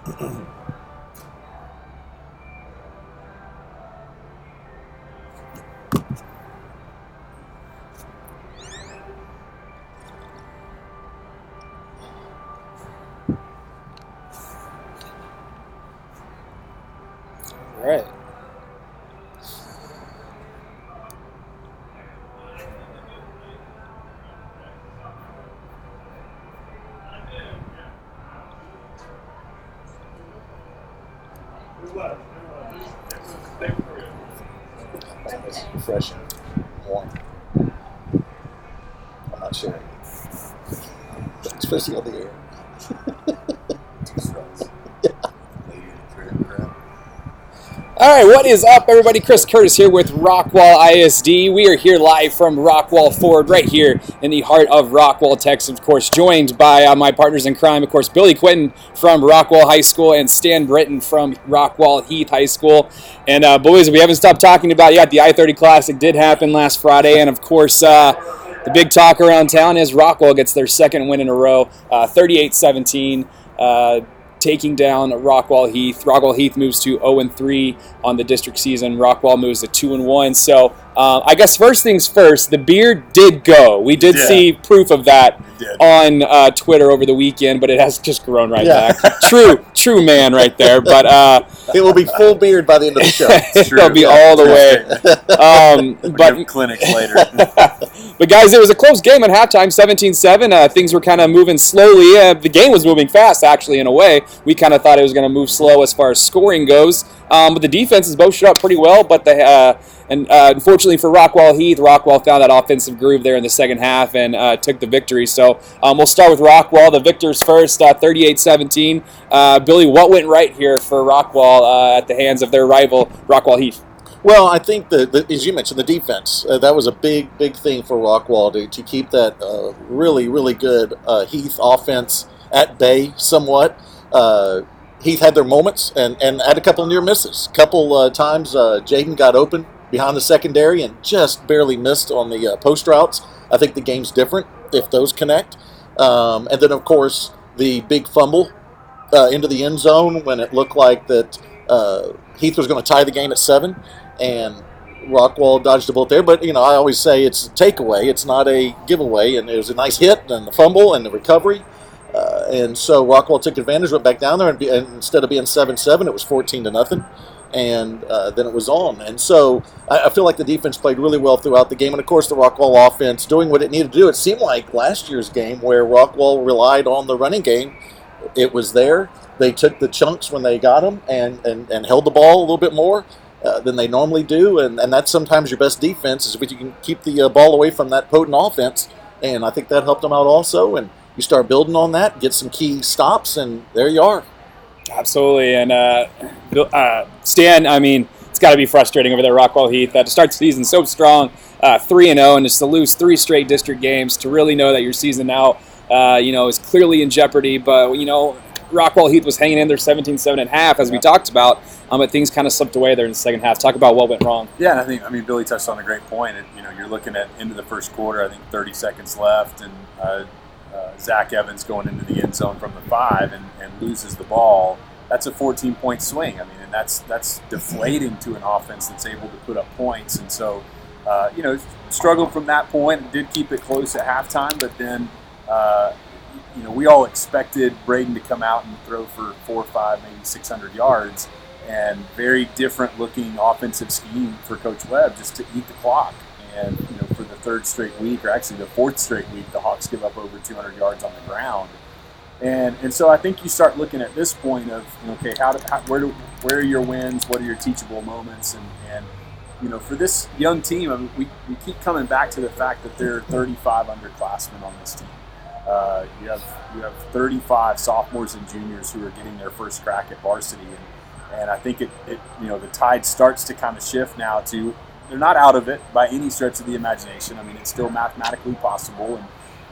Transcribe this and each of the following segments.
All right. Fresh and warm. I'm not sure. Especially on the air. All right, what is up, everybody? Chris Curtis here with Rockwall ISD. We are here live from Rockwall Ford, right here in the heart of Rockwall, Texas. Of course, joined by my partners in crime, of course, Billy Quinton from Rockwall High School and Stan Britton from Rockwall Heath High School. And boys, we haven't stopped talking about yet. The I-30 Classic did happen last Friday, and of course, the big talk around town is Rockwall gets their second win in a row, 38-17. Taking down Rockwall Heath. Rockwall Heath moves to 0-3 on the district season. Rockwall moves to 2-1. So I guess first things first, the beer did go. We did see proof of that on Twitter over the weekend, but it has just grown right back. True man right there. But it will be full beard by the end of the show. It'll be all the way. But clinics later. But guys, it was a close game at halftime, 17-7. Things were kind of moving slowly. The game was moving fast, actually, in a way. We kind of thought it was going to move slow as far as scoring goes. But the defenses both showed up pretty well. But unfortunately for Rockwall Heath, Rockwall found that offensive groove there in the second half and took the victory. So we'll start with Rockwall. The victors first, 38-17. Billy, what went right here for Rockwall at the hands of their rival, Rockwall Heath? Well, I think that, as you mentioned, the defense, that was a big thing for Rockwall to keep that really, really good Heath offense at bay somewhat. Heath had their moments and had a couple of near misses. A couple times Jaden got open behind the secondary and just barely missed on the post routes. I think the game's different if those connect. And then, of course, the big fumble into the end zone when it looked like that Heath was going to tie the game at 7. And Rockwall dodged the bullet there. But, I always say it's a takeaway. It's not a giveaway. And it was a nice hit and the fumble and the recovery. And so Rockwall took advantage, went back down there, and instead of being 7-7, it was 14-0. And then it was on. And so I feel like the defense played really well throughout the game. And, of course, the Rockwall offense doing what it needed to do. It seemed like last year's game where Rockwall relied on the running game. It was there. They took the chunks when they got them and held the ball a little bit more than they normally do. And that's sometimes your best defense is if you can keep the ball away from that potent offense. And I think that helped them out also. And you start building on that, get some key stops, and there you are. Absolutely. And Stan, I mean, it's got to be frustrating over there at Rockwall Heath to start the season so strong, 3-0, and just to lose 3 straight district games, to really know that your season now, is clearly in jeopardy. But, Rockwall Heath was hanging in there 17-7 at half, as we talked about, but things kind of slipped away there in the second half. Talk about what went wrong. Yeah, and I mean, Billy touched on a great point. You're looking at into the first quarter, I think 30 seconds left, and Zach Evans going into the end zone from the 5 and loses the ball. That's a 14-point swing. I mean, and that's deflating to an offense that's able to put up points. And so, struggled from that point and did keep it close at halftime. But then, we all expected Braden to come out and throw for 4, 5, maybe 600 yards. And very different looking offensive scheme for Coach Webb just to eat the clock. And, for the 3rd straight week, or actually the 4th straight week, the Hawks give up over 200 yards on the ground. And so I think you start looking at this point of, okay, where are your wins? What are your teachable moments? And for this young team, I mean, we keep coming back to the fact that there are 35 underclassmen on this team. You have 35 sophomores and juniors who are getting their first crack at varsity. And I think the tide starts to kind of shift now to, they're not out of it by any stretch of the imagination. I mean, it's still mathematically possible,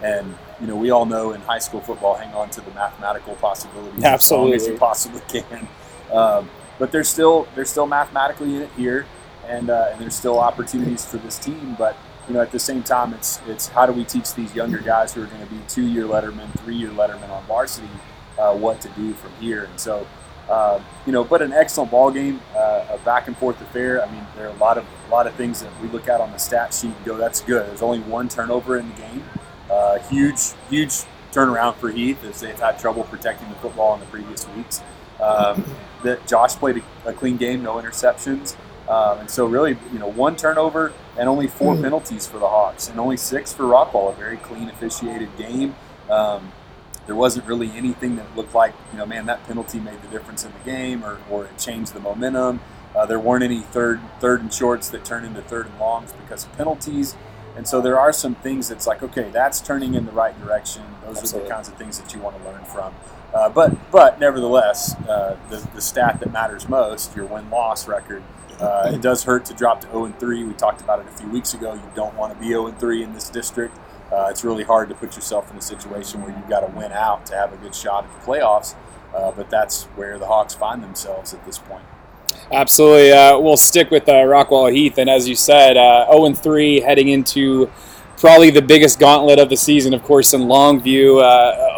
and we all know in high school football, hang on to the mathematical possibilities as long as you possibly can. But they're still mathematically in it here, and there's still opportunities for this team. But at the same time, it's how do we teach these younger guys who are going to be 2-year lettermen, 3-year lettermen on varsity what to do from here. And so, but an excellent ball game, a back and forth affair. I mean, there are a lot of things that we look at on the stat sheet and go, that's good. There's only one turnover in the game. Huge turnaround for Heath, as they've had trouble protecting the football in the previous weeks. That Josh played a clean game, no interceptions. And so really, one turnover and only 4 penalties for the Hawks, and only 6 for Rockwall. A very clean, officiated game. There wasn't really anything that looked like, man, that penalty made the difference in the game, or it changed the momentum. There weren't any third and shorts that turned into third and longs because of penalties. And so there are some things that's like, okay, that's turning in the right direction. Those Absolutely. are the kinds of things that you want to learn from. But nevertheless, the stat that matters most, your win-loss record, it does hurt to drop to 0-3. We talked about it a few weeks ago. You don't want to be 0-3 in this district. It's really hard to put yourself in a situation where you've got to win out to have a good shot at the playoffs. But that's where the Hawks find themselves at this point. Absolutely. We'll stick with Rockwall Heath, and as you said, 0-3 heading into probably the biggest gauntlet of the season, of course, in Longview.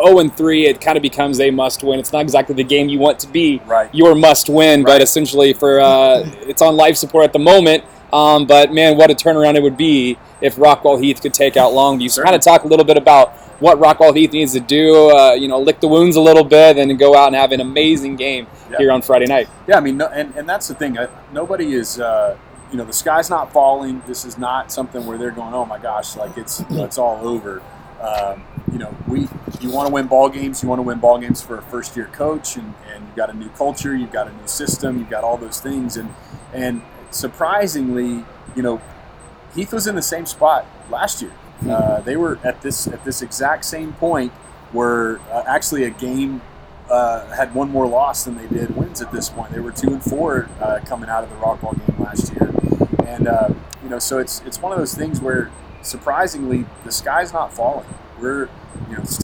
0-3, it kind of becomes a must-win. It's not exactly the game you want to be your must-win, but essentially it's on life support at the moment. But, man, what a turnaround it would be if Rockwall Heath could take out Longview. So kind of talk a little bit about what Rockwall Heath needs to do, lick the wounds a little bit, and then go out and have an amazing game here on Friday night. Yeah, I mean, and that's the thing. Nobody is, the sky's not falling. This is not something where they're going, oh my gosh, like it's all over. You want to win ball games. You want to win ball games for a first-year coach, and you've got a new culture, you've got a new system, you've got all those things, and surprisingly, Heath was in the same spot last year. They were at this exact same point where actually a game had one more loss than they did wins at this point. They were 2-4 coming out of the Rockwall game last year, and so it's one of those things where surprisingly the sky's not falling. We're